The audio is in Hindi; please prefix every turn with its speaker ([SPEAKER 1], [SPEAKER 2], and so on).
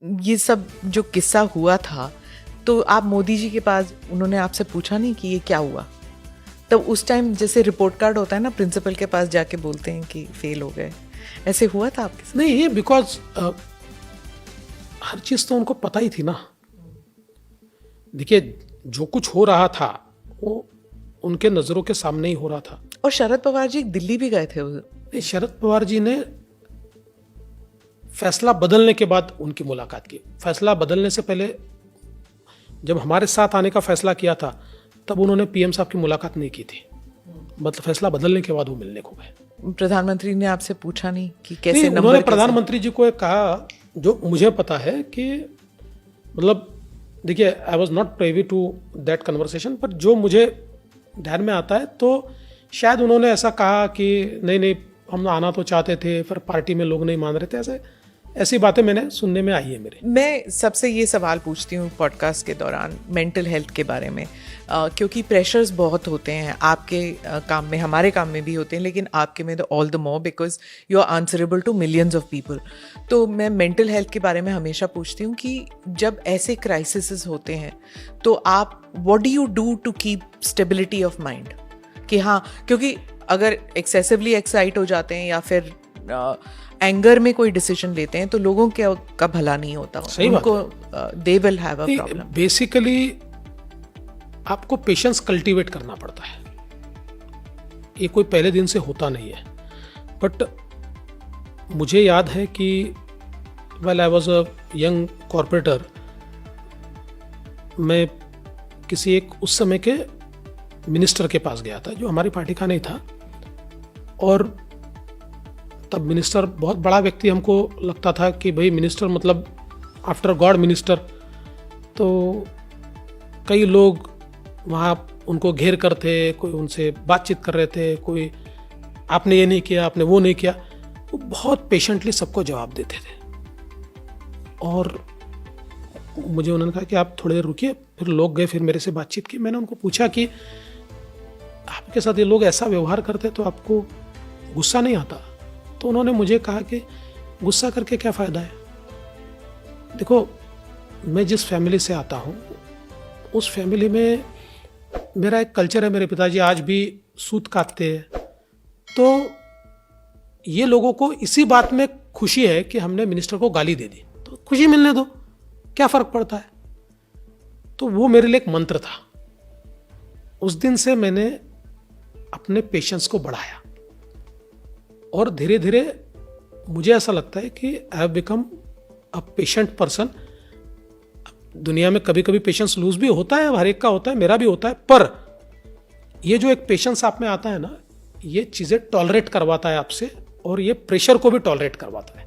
[SPEAKER 1] ये सब जो किस्सा हुआ था, तो आप मोदी जी के पास, उन्होंने आपसे पूछा नहीं कि ये क्या हुआ? तो उस टाइम जैसे रिपोर्ट कार्ड होता है ना, प्रिंसिपल के पास जाके बोलते हैं कि फेल हो गए, ऐसे हुआ था आपके साथ?
[SPEAKER 2] नहीं, ये बिकॉज हर चीज़ तो उनको पता ही थी ना। देखिए, जो कुछ हो रहा था वो उनके नज़रों के सामने ही हो रहा था।
[SPEAKER 1] और शरद पवार जी दिल्ली भी गए थे
[SPEAKER 2] नहीं, शरद पवार जी ने फैसला बदलने के बाद उनकी मुलाकात की। फैसला बदलने से पहले जब हमारे साथ आने का फैसला किया था तब उन्होंने पीएम साहब की मुलाकात नहीं की थी। मतलब फैसला बदलने के बाद वो मिलने को गए।
[SPEAKER 1] प्रधानमंत्री ने आपसे पूछा नहीं कि कैसे
[SPEAKER 2] नहीं,
[SPEAKER 1] नंबर
[SPEAKER 2] उन्होंने
[SPEAKER 1] कैसे?
[SPEAKER 2] प्रधानमंत्री जी को एक कहा, जो मुझे पता है कि मतलब देखिए, I was not privy to that conversation, पर जो मुझे ध्यान में आता है तो शायद उन्होंने ऐसा कहा कि नहीं नहीं, हम आना तो चाहते थे, फिर पार्टी में लोग नहीं मान रहे थे। ऐसी बातें मैंने सुनने में आई है मेरे।
[SPEAKER 1] मैं सबसे ये सवाल पूछती हूँ पॉडकास्ट के दौरान मेंटल हेल्थ के बारे में, क्योंकि प्रेशर्स बहुत होते हैं आपके काम में, हमारे काम में भी होते हैं, लेकिन आपके में तो all the more because you are answerable to millions of people. तो मैं मेंटल हेल्थ के बारे में हमेशा पूछती हूँ कि जब ऐसे क्राइसिस होते हैं तो आप what do you do to keep stability of mind? कि हाँ, क्योंकि अगर एक्सेसिवली एक्साइट हो जाते हैं या फिर एंगर में कोई डिसीजन लेते हैं तो लोगों के का भला नहीं होता, उनको they will have a problem.
[SPEAKER 2] Basically आपको पेशेंस कल्टीवेट करना पड़ता है। ये कोई पहले दिन से होता नहीं है। बट मुझे याद है कि well I was a young corporator, मैं किसी एक उस समय के मिनिस्टर के पास गया था जो हमारी पार्टी का नहीं था, और तब मिनिस्टर बहुत बड़ा व्यक्ति हमको लगता था कि भाई मिनिस्टर मतलब आफ्टर गॉड मिनिस्टर। तो कई लोग वहाँ उनको घेर कर थे, कोई उनसे बातचीत कर रहे थे, कोई आपने ये नहीं किया, आपने वो नहीं किया। वो बहुत पेशेंटली सबको जवाब देते थे। और मुझे उन्होंने कहा कि आप थोड़ी देर रुकिए। फिर लोग गए, फिर मेरे से बातचीत की। मैंने उनको पूछा कि आपके साथ ये लोग ऐसा व्यवहार करते तो आपको गुस्सा नहीं आता? तो उन्होंने मुझे कहा कि गुस्सा करके क्या फ़ायदा है। देखो, मैं जिस फैमिली से आता हूँ उस फैमिली में मेरा एक कल्चर है। मेरे पिताजी आज भी सूत काटते हैं। तो ये लोगों को इसी बात में खुशी है कि हमने मिनिस्टर को गाली दे दी, तो खुशी मिलने दो, क्या फ़र्क पड़ता है। तो वो मेरे लिए एक मंत्र था। उस दिन से मैंने अपने पेशेंस को बढ़ाया और धीरे धीरे मुझे ऐसा लगता है कि I have become a patient person. दुनिया में कभी कभी पेशेंस लूज भी होता है, हर एक का होता है, मेरा भी होता है, पर ये जो एक पेशेंस आप में आता है ना, ये चीज़ें टॉलरेट करवाता है आपसे, और ये प्रेशर को भी टॉलरेट करवाता है।